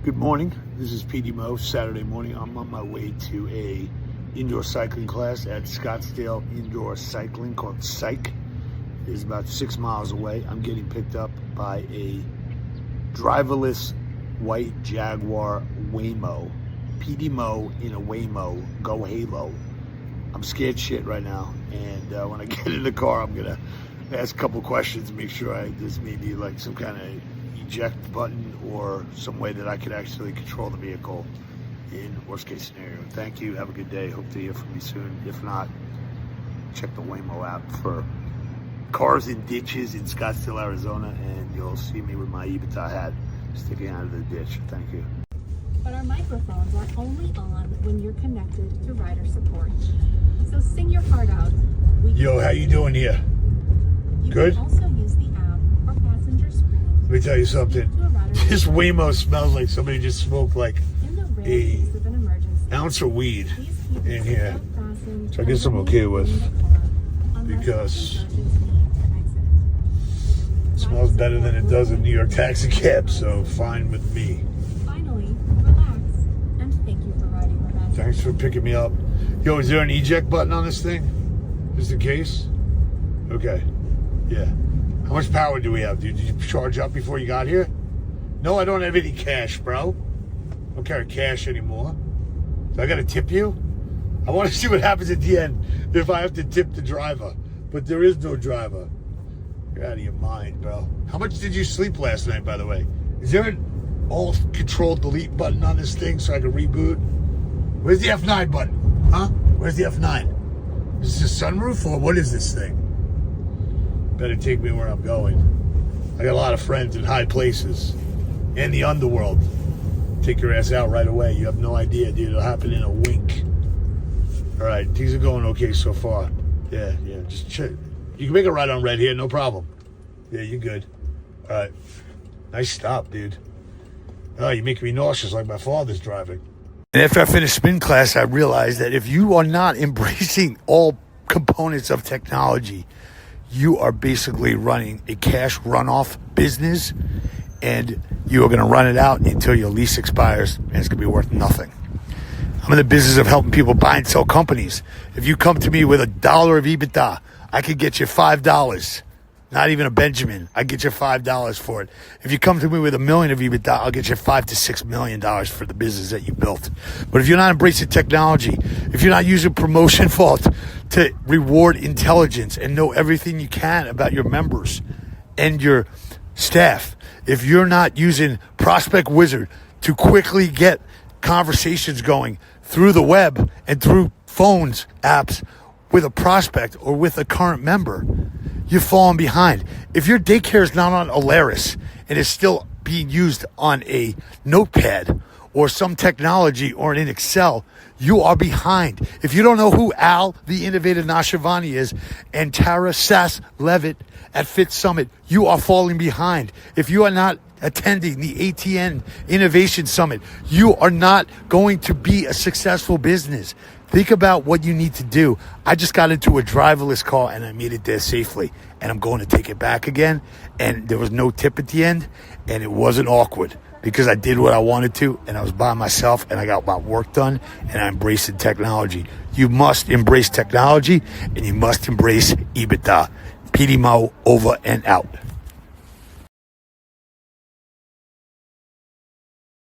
Good morning. This is Petey Mo. Saturday morning. I'm on my way to a indoor cycling class at Scottsdale Indoor Cycling called Psych. It is about 6 miles away. I'm getting picked up by a driverless white Jaguar Waymo. Petey Mo in a Waymo. Go Halo. I'm scared shit right now. And when I get in the car, I'm going to ask a couple questions, make sure there's maybe like some kind of eject button or some way that I could actually control the vehicle in worst case scenario. Thank you. Have a good day. Hope to hear from you soon. If not, check the Waymo app for cars in ditches in Scottsdale, Arizona, and you'll see me with my EBITDA hat sticking out of the ditch. Thank you. But our microphones are only on when you're connected to rider support. So sing your heart out. Yo, how you doing here? You Good? can also use the app or passenger screen. Let me tell you something. This Waymo smells like somebody just smoked like a ounce of weed in here. So I guess I'm okay with, because it smells better than it does in New York taxi cab, so fine with me. Finally, relax, and thank you for riding with us. Thanks for picking me up. Yo, is there an eject button on this thing? Just in case? Okay. Yeah. How much power do we have? Did you charge up before you got here? No, I don't have any cash, bro. I don't carry cash anymore. So I gotta tip you? I want to see what happens at the end if I have to tip the driver. But there is no driver. You're out of your mind, bro. How much did you sleep last night, by the way? Is there an alt control delete button on this thing so I can reboot? Where's the F9 button? Huh? Where's the F9? Is this a sunroof or what is this thing? Better take me where I'm going. I got a lot of friends in high places and the underworld. Take your ass out right away. You have no idea, dude. It'll happen in a wink. All right, things are going okay so far. Yeah, just chill. You can make a right on red here, no problem. Yeah, you're good. All right. Nice stop, dude. Oh, you're making me nauseous like my father's driving. And after I finished spin class, I realized that if you are not embracing all components of technology, you are basically running a cash runoff business, and you are going to run it out until your lease expires, and it's going to be worth nothing. I'm in the business of helping people buy and sell companies. If you come to me with $1 of EBITDA, I could get you $5. Not even a Benjamin. I get you $5 for it. If you come to me with $1 million of EBITDA, I'll get you $5 to $6 million for the business that you built. But if you're not embracing technology, if you're not using promotion vault to reward intelligence and know everything you can about your members and your staff, if you're not using Prospect Wizard to quickly get conversations going through the web and through phones, apps, with a prospect or with a current member, you're falling behind. If your daycare is not on Alaris and is still being used on a notepad or some technology or in Excel, you are behind. If you don't know who Al, the innovative Nashavani is, and Tara Sass-Levitt at Fit Summit, you are falling behind. If you are not attending the ATN Innovation Summit, you are not going to be a successful business. Think about what you need to do. I just got into a driverless car and I made it there safely. And I'm going to take it back again. And there was no tip at the end. And it wasn't awkward because I did what I wanted to. And I was by myself and I got my work done. And I embraced the technology. You must embrace technology and you must embrace EBITDA. Petey Mo, over and out.